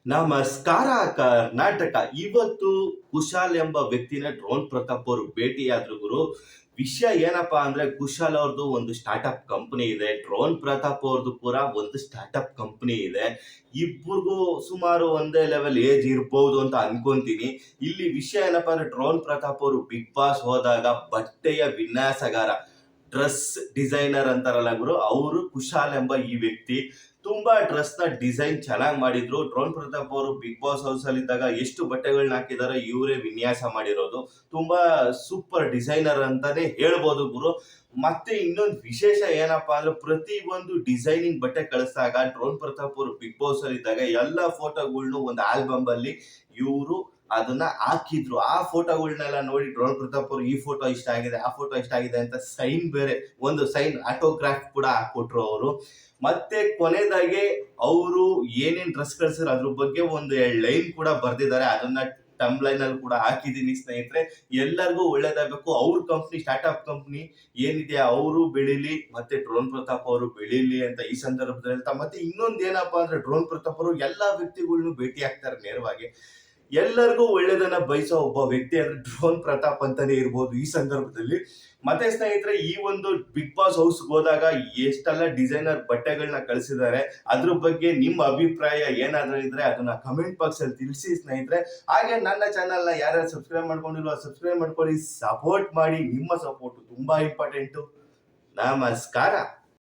ನಮಸ್ಕಾರ ಕರ್ನಾಟಕ. ಇವತ್ತು ಕುಶಾಲ್ ಎಂಬ ವ್ಯಕ್ತಿನ ಡ್ರೋನ್ ಪ್ರತಾಪ್ ಅವರು ಭೇಟಿಯಾದ್ರು ಗುರು. ವಿಷಯ ಏನಪ್ಪಾ ಅಂದ್ರೆ, ಕುಶಾಲ್ ಅವ್ರದ್ದು ಒಂದು ಸ್ಟಾರ್ಟ್ಅಪ್ ಕಂಪನಿ ಇದೆ, ಡ್ರೋನ್ ಪ್ರತಾಪ್ ಅವ್ರದ್ದು ಕೂಡ ಒಂದು ಸ್ಟಾರ್ಟ್ಅಪ್ ಕಂಪನಿ ಇದೆ. ಇಬ್ಬರಿಗೂ ಸುಮಾರು ಒಂದೇ ಲೆವೆಲ್ ಏಜ್ ಇರ್ಬೋದು ಅಂತ ಅನ್ಕೊಂತೀನಿ. ಇಲ್ಲಿ ವಿಷಯ ಏನಪ್ಪಾ ಅಂದ್ರೆ, ಡ್ರೋನ್ ಪ್ರತಾಪ್ ಅವರು ಬಿಗ್ ಬಾಸ್ ಹೋದಾಗ ಬಟ್ಟೆಯ ವಿನ್ಯಾಸಗಾರ, ಡ್ರೆಸ್ ಡಿಸೈನರ್ ಅಂತಾರಲ್ಲ ಗುರು, ಅವರು ಕುಶಾಲ್ ಎಂಬ ಈ ವ್ಯಕ್ತಿ ತುಂಬಾ ಡ್ರೆಸ್ ನ ಡಿಸೈನ್ ಚೆನ್ನಾಗಿ ಮಾಡಿದ್ರು. ಡ್ರೋನ್ ಪ್ರತಾಪ್ ಅವರು ಬಿಗ್ ಬಾಸ್ ಹೌಸ್ ಅಲ್ಲಿ ಇದ್ದಾಗ ಎಷ್ಟು ಬಟ್ಟೆಗಳನ್ನ ಹಾಕಿದಾರೆ ಇವರೇ ವಿನ್ಯಾಸ ಮಾಡಿರೋದು. ತುಂಬಾ ಸೂಪರ್ ಡಿಸೈನರ್ ಅಂತಾನೆ ಹೇಳ್ಬೋದು ಗುರು. ಮತ್ತೆ ಇನ್ನೊಂದು ವಿಶೇಷ ಏನಪ್ಪಾ ಅಂದ್ರೆ, ಪ್ರತಿ ಒಂದು ಡಿಸೈನಿಂಗ್ ಬಟ್ಟೆ ಕಳಿಸಿದಾಗ ಡ್ರೋನ್ ಪ್ರತಾಪ್ ಅವರು ಬಿಗ್ ಬಾಸ್ ಅಲ್ಲಿ ಇದ್ದಾಗ ಎಲ್ಲಾ ಫೋಟೋಗಳ್ನು ಒಂದು ಆಲ್ಬಮ್ ಅಲ್ಲಿ ಇವರು ಅದನ್ನ ಹಾಕಿದ್ರು. ಆ ಫೋಟೋಗಳನ್ನೆಲ್ಲ ನೋಡಿ ಡ್ರೋನ್ ಪ್ರತಾಪ್ ಅವರು ಈ ಫೋಟೋ ಇಷ್ಟ ಆಗಿದೆ, ಆ ಫೋಟೋ ಇಷ್ಟ ಆಗಿದೆ ಅಂತ ಸೈನ್ ಬೇರೆ, ಒಂದು ಸೈನ್ ಆಟೋಗ್ರಾಫ್ ಕೂಡ ಹಾಕೊಟ್ರು ಅವರು. ಮತ್ತೆ ಕೊನೆದಾಗಿ ಅವರು ಏನೇನ್ ಡ್ರೆಸ್ ಕಳ್ಸಿದ್ರು ಅದ್ರ ಬಗ್ಗೆ ಒಂದು 2 ಲೈನ್ ಕೂಡ ಬರ್ದಿದ್ದಾರೆ. ಅದನ್ನ ಟಮ್ ಲೈನ್ ಅಲ್ಲಿ ಕೂಡ ಹಾಕಿದೀನಿ ಸ್ನೇಹಿತರೆ. ಎಲ್ಲರಿಗೂ ಒಳ್ಳೇದಾಗಬೇಕು. ಅವ್ರ ಕಂಪ್ನಿ, ಸ್ಟಾರ್ಟ್ಅಪ್ ಕಂಪ್ನಿ ಏನಿದೆ ಅವರು ಬೆಳಿಲಿ, ಮತ್ತೆ ಡ್ರೋನ್ ಪ್ರತಾಪ್ ಅವರು ಬೆಳಿಲಿ ಅಂತ ಈ ಸಂದರ್ಭದಲ್ಲಿ ಹೇಳ್ತಾ, ಮತ್ತೆ ಇನ್ನೊಂದು ಏನಪ್ಪಾ ಅಂದ್ರೆ, ಡ್ರೋನ್ ಪ್ರತಾಪ್ ಅವರು ಎಲ್ಲಾ ವ್ಯಕ್ತಿಗಳ್ನು ಭೇಟಿ ಆಗ್ತಾರೆ ನೇರವಾಗಿ. ಎಲ್ಲರಿಗೂ ಒಳ್ಳೇದನ್ನ ಬಯಸೋ ಒಬ್ಬ ವ್ಯಕ್ತಿ ಅಂದ್ರೆ ಡ್ರೋನ್ ಪ್ರತಾಪ್ ಅಂತಾನೆ ಇರ್ಬೋದು ಈ ಸಂದರ್ಭದಲ್ಲಿ. ಮತ್ತೆ ಸ್ನೇಹಿತರೆ, ಈ ಒಂದು ಬಿಗ್ ಬಾಸ್ ಹೌಸ್ ಹೋದಾಗ ಎಷ್ಟೆಲ್ಲ ಡಿಸೈನರ್ ಬಟ್ಟೆಗಳನ್ನ ಕಳಿಸಿದ್ದಾರೆ, ಅದ್ರ ಬಗ್ಗೆ ನಿಮ್ಮ ಅಭಿಪ್ರಾಯ ಏನಾದ್ರೂ ಇದ್ರೆ ಅದನ್ನ ಕಮೆಂಟ್ ಬಾಕ್ಸ್ ಅಲ್ಲಿ ತಿಳಿಸಿ ಸ್ನೇಹಿತರೆ. ಹಾಗೆ ನನ್ನ ಚಾನಲ್ ನ ಯಾರ್ಯಾರು ಸಬ್ಸ್ಕ್ರೈಬ್ ಮಾಡ್ಕೊಂಡಿಲ್ವೋ ಸಬ್ಸ್ಕ್ರೈಬ್ ಮಾಡ್ಕೊಳ್ಳಿ, ಸಪೋರ್ಟ್ ಮಾಡಿ. ನಿಮ್ಮ ಸಪೋರ್ಟ್ ತುಂಬಾ ಇಂಪಾರ್ಟೆಂಟ್. ನಮಸ್ಕಾರ.